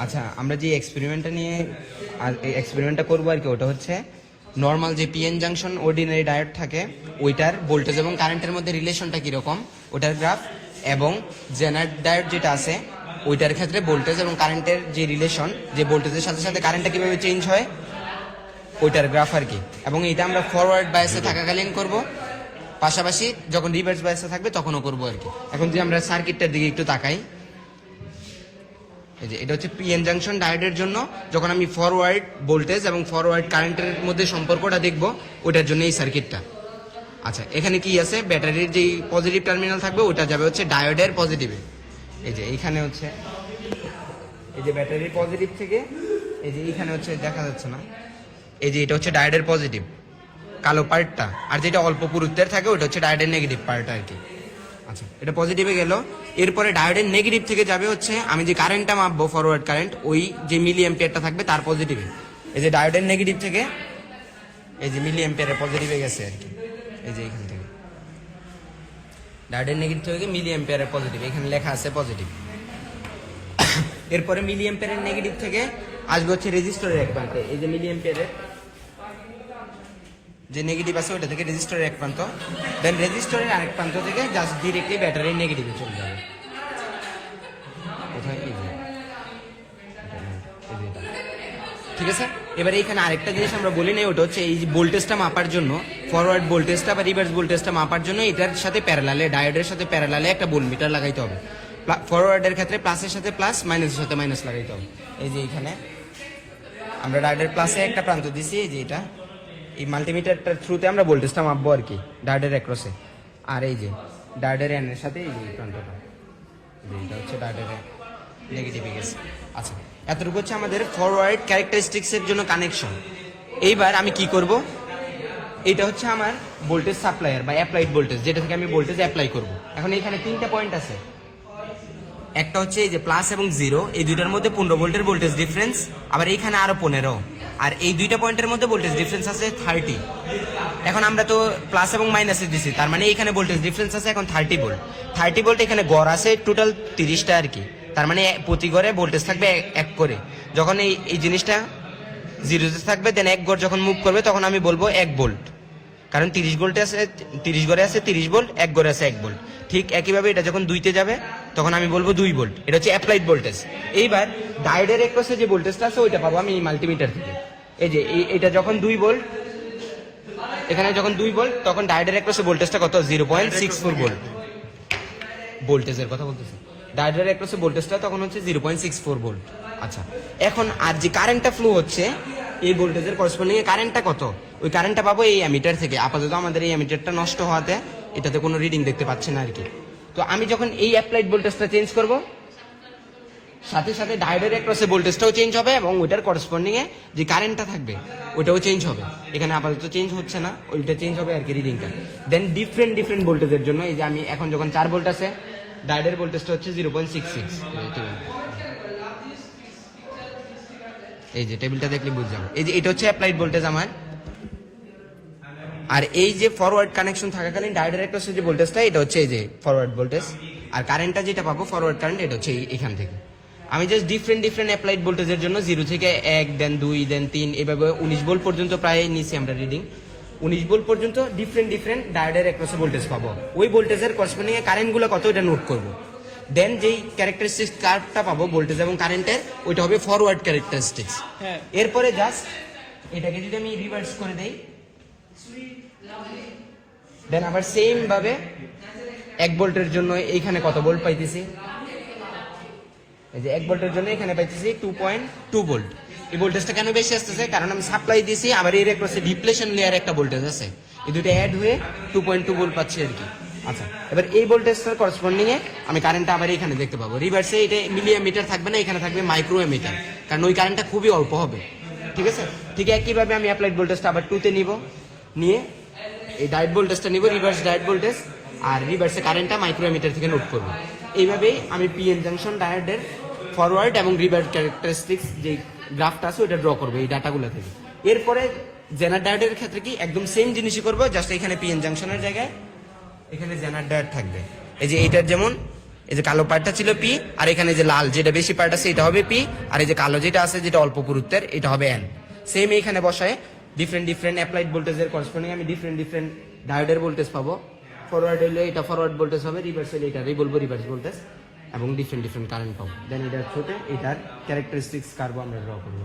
আচ্ছা, আমরা যে এক্সপেরিমেন্টটা করবো আর কি, ওটা হচ্ছে নর্মাল যে পিএন জাংশন অর্ডিনারি ডায়োড থাকে ওইটার ভোল্টেজ এবং কারেন্টের মধ্যে রিলেশনটা কীরকম ওটার গ্রাফ, এবং জেনার ডায়োড যেটা আছে ওইটার ক্ষেত্রে ভোল্টেজ এবং কারেন্টের যে রিলেশন, যে ভোল্টেজের সাথে সাথে কারেন্টটা কীভাবে চেঞ্জ হয় ওইটার গ্রাফ আর কি। এবং এটা আমরা ফরওয়ার্ড বায়াসে থাকাকালীন করব, পাশাপাশি যখন রিভার্স বায়াসে থাকবে তখনও করবো আর কি। এখন যদি আমরা সার্কিটটার দিকে একটু তাকাই, এই যে এটা হচ্ছে পিএন জাংশন ডায়োডের জন্য যখন আমি ফরওয়ার্ড ভোল্টেজ এবং ফরওয়ার্ড কারেন্টের মধ্যে সম্পর্কটা দেখব ওইটার জন্য এই সার্কিটটা। আচ্ছা, এখানে কি আছে, ব্যাটারির যেই পজিটিভ টার্মিনাল থাকবে ওটা যাবে হচ্ছে ডায়োডের পজিটিভে। এই যে এইখানে হচ্ছে এই যে ব্যাটারির পজিটিভ থেকে এই যে এইখানে হচ্ছে দেখা যাচ্ছে না, এই যে এটা হচ্ছে ডায়োডের পজিটিভ কালো পার্টটা, আর যেটা অল্প পুরুত্বের থাকে ওটা হচ্ছে ডায়োডের নেগেটিভ পার্ট আর কি। আচ্ছা, এটা পজিটিভে গেল, এরপরে ডায়োডের নেগেটিভ থেকে যাবে হচ্ছে আমি যে কারেন্টটা মাপবো ফরওয়ার্ড কারেন্ট, ওই যে মিলি অ্যাম্পিয়ারটা থাকবে তার পজিটিভে। এই যে ডায়োডের নেগেটিভ থেকে এই যে মিলি অ্যাম্পিয়ারের পজিটিভে গেছে আর কি, এই যে এখান থেকে ডায়োডের নেগেটিভ থেকে মিলি অ্যাম্পিয়ারের পজিটিভ, এখানে লেখা আছে পজিটিভ। এরপরে মিলি অ্যাম্পিয়ারের নেগেটিভ থেকে আসবে হচ্ছে রেজিস্টরের এক প্রান্তে, এই যে মিলি অ্যাম্পিয়ারের যে নেগেটিভ আছে ওটা থেকে রেজিস্টরের এক প্রান্ত, দেন রেজিস্টরের আরেক প্রান্ত থেকে জাস্ট ডিরেক্টলি ব্যাটারির নেগেটিভে চলে যাবে। কোথায়? এই যে ঠিক আছে। এবারে এখানে আরেকটা জিনিস আমরা বলি নাই, ওটা হচ্ছে এই যে ভোল্টেজটা মাপার জন্য, ফরওয়ার্ড ভোল্টেজটা বা রিভার্স ভোল্টেজটা মাপার জন্য এটার সাথে প্যারালালে, ডায়োডের সাথে প্যারালালে একটা ভোল্টমিটার লাগাইতে হবে। ফরওয়ার্ডের ক্ষেত্রে প্লাসের সাথে প্লাস, মাইনাসের সাথে মাইনাস লাগাইতে হবে। এই যে এখানে আমরা ডায়োডের প্লাসে একটা প্রান্ত দিছি, এই যে এটা, এই মাল্টিমিটারটার থ্রুতে আমরা ভোল্টেজটা মাপবো আর কি ডায়োডের অ্যাক্রসে। আর এই যে ডায়োডের এনের সাথে এই যে প্রান্তটা, এটা হচ্ছে ডায়োডের নেগেটিভে গেছে। আচ্ছা, এতটুকু হচ্ছে আমাদের ফরওয়ার্ড ক্যারেক্টারিস্টিক্সের জন্য কানেকশন। এইবার আমি কি করব, এটা হচ্ছে আমার ভোল্টেজ সাপ্লায়ার বা অ্যাপ্লাইড ভোল্টেজ, যেটা থেকে আমি ভোল্টেজ অ্যাপ্লাই করব। এখন এখানে তিনটা পয়েন্ট আছে, একটা হচ্ছে এই যে প্লাস এবং জিরো, এই দুইটার মধ্যে 15 ভোল্টের ভোল্টেজ ডিফারেন্স, আবার এইখানে আরো 15, আর এই দুইটা পয়েন্টের মধ্যে ভোল্টেজ ডিফারেন্স আছে 30। এখন আমরা তো প্লাস এবং মাইনাসে দিছি, তার মানে এখানে ভোল্টেজ ডিফারেন্স আছে এখন 30 ভোল্ট। 30 ভোল্ট এখানে গড় আছে টোটাল 30টা আর কি, তার মানে প্রতি গড়ে ভোল্টেজ থাকবে এক করে। যখন এই জিনিসটা জিরোতে থাকবে, দেন এক গড় যখন মুভ করবে তখন আমি বলবো 1 ভোল্ট, কারণ 30 ভোল্টে আছে, 30 গড়ে আছে 30 ভোল্ট, এক গড়ে আছে 1 ভোল্ট। ঠিক একইভাবে এটা যখন 2তে যাবে তখন আমি বলবো 2 ভোল্ট, এটা হচ্ছে অ্যাপ্লাইড ভোল্টেজ। এইবার ডায়োডের অ্যাক্রসে যে ভোল্টেজটা আছে ওইটা পাবো আমি মাল্টিমিটার থেকে। এই যে এটা যখন 2 ভোল্ট, এখানে যখন 2 ভোল্ট, তখন ডায়োডের অ্যাক্রসে ভোল্টেজটা কত, 0.64 ভোল্ট। ভোল্টেজের কথা বলতেছি, ডায়োডের অ্যাক্রসে ভোল্টেজটা তখন হচ্ছে 0.64 ভোল্ট। আচ্ছা, এখন আর যে কারেন্টটা ফ্লো হচ্ছে এই ভোল্টেজের করসপন্ডিং এ কারেন্টটা কত, ওই কারেন্টটা পাবো এই অ্যামিটার থেকে। আপাতত আমাদের এই অ্যামিটারটা নষ্ট হওয়াতে এটাতে কোনো রিডিং দেখতে পাচ্ছি না আর কি। তো আমি যখন এই অ্যাপ্লাইড ভোল্টেজটা চেঞ্জ করব, সাথে সাথে ডায়োডের অ্যাক্রসে ভোল্টেজটাও চেঞ্জ হবে এবং ওইটার করসপন্ডিং এ যে কারেন্টটা থাকবে ওইটাও চেঞ্জ হবে। এখানে আপাতত চেঞ্জ হচ্ছে না, ওইটা চেঞ্জ হবে আর কি রিডিংটা। দেন ডিফারেন্ট ভোল্টেজের জন্য এই যে আমি এখন যখন 4 ভোল্ট আছে, ডায়োডের ভোল্টেজটা হচ্ছে 0.66। এই যে টেবিলটা দেখলে বুঝ যাবে, এই যে এটা হচ্ছে অ্যাপ্লাইড ভোল্টেজ আমার। আর এই যে ফরওয়ার্ড কানেকশন থাকাকালীন ডায়োডের অ্যাক্রসে যে ভোল্টেজটা, এটা হচ্ছে এই যে ফরওয়ার্ড ভোল্টেজ, আর কারেন্টটা যেটা পাবো ফরওয়ার্ড কারেন্ট, এটা হচ্ছে এখান থেকে। আমি জাস্ট ডিফারেন্ট অ্যাপ্লাইড ভোল্টেজের জন্য 0 থেকে 1, দেন 2, দেন 3, এভাবে 19 ভোল্ট পর্যন্ত প্রায় নিচ্ছি আমরা রিডিং। 19 ভোল্ট পর্যন্ত ডিফারেন্ট ডায়োডের অ্যাক্রসে ভোল্টেজ পাবো। ওই ভোল্টেজের করসপন্ডিং এ কারেন্টগুলো কত এটা নোট করবো। দেন যেই ক্যারেক্টারিস্টিক্স কার্ভটা পাবো ভোল্টেজ এবং কারেন্টের, ওইটা হবে ফরওয়ার্ড ক্যারেক্টারিস্টিক্স। এরপরে জাস্ট এটাকে যদি আমি রিভার্স করে দেই, দেন আবার সেম ভাবে 1 ভোল্টের জন্য এইখানে কত ভোল্ট পাইতেছি, এই যে 1 ভোল্টের জন্য এখানে পাইতেছি 2.2 ভোল্ট। এই ভোল্টেজটা কেন বেশি আসতেছে, কারণ আমি সাপ্লাই দিয়েছি, আবার এর অ্যাক্রসে ডিপ্লেশন লেয়ার একটা ভোল্টেজ আছে, এই দুটো অ্যাড হয়ে 2.2 ভোল্ট পাচ্ছি আর কি। আচ্ছা, এবার এই ভোল্টেজটার করসপন্ডিং এ আমি কারেন্টটা আবার এখানে দেখতে পাবো। রিভার্সে এটা মিলি অ্যামিটার থাকবে না, এখানে থাকবে মাইক্রো অ্যামিটার, কারণ ওই কারেন্টটা খুবই অল্প হবে। ঠিক আছে, ঠিক একইভাবে আমি অ্যাপ্লাইড ভোল্টেজটা আবার 2তে নিব, নিয়ে এই ডায়োড ভোল্টেজটা নিব, রিভার্স ডায়োড ভোল্টেজ, আর রিভার্সে কারেন্টটা মাইক্রো অ্যামিটার থেকে নোট করব। এইভাবেই আমি পিএন জাংশন ডায়োডের ফরওয়ার্ড এবং রিভার্স ক্যারেক্টারিস্টিক্স যে গ্রাফটা আছে ওটা ড্র করবো এই ডাটাগুলো থেকে। এরপরে জেনার ডায়োডের ক্ষেত্রে কি একদম সেম জিনিসই করবো, জাস্ট এখানে পিএন জাংশনের জায়গায় এখানে জেনার ডায়োড থাকবে। এই যে এইটার যেমন এই যে কালো পার্টটা ছিল পি, আর এখানে যে লাল যেটা বেশি পার্ট আছে এটা হবে পি, আর এই যে কালো যেটা আছে যেটা অল্প পুরুত্বের এটা হবে এন। সেম এইখানে বসায় ডিফারেন্ট অ্যাপ্লাইড ভোল্টেজের করসপন্ডিং আমি ডিফারেন্ট ডায়োডের ভোল্টেজ পাবো। ফরওয়ার্ড হইলে এটা ফরওয়ার্ড ভোল্টেজ হবে, রিভার্স হইলে এটারই বলবো রিভার্স ভোল্টেজ, এবং ডিফারেন্ট কারেন্ট পাবো। দেন এটার সাথে এটার ক্যারেক্টারিস্টিক্স কার্ভ আমরা ড্র করবো।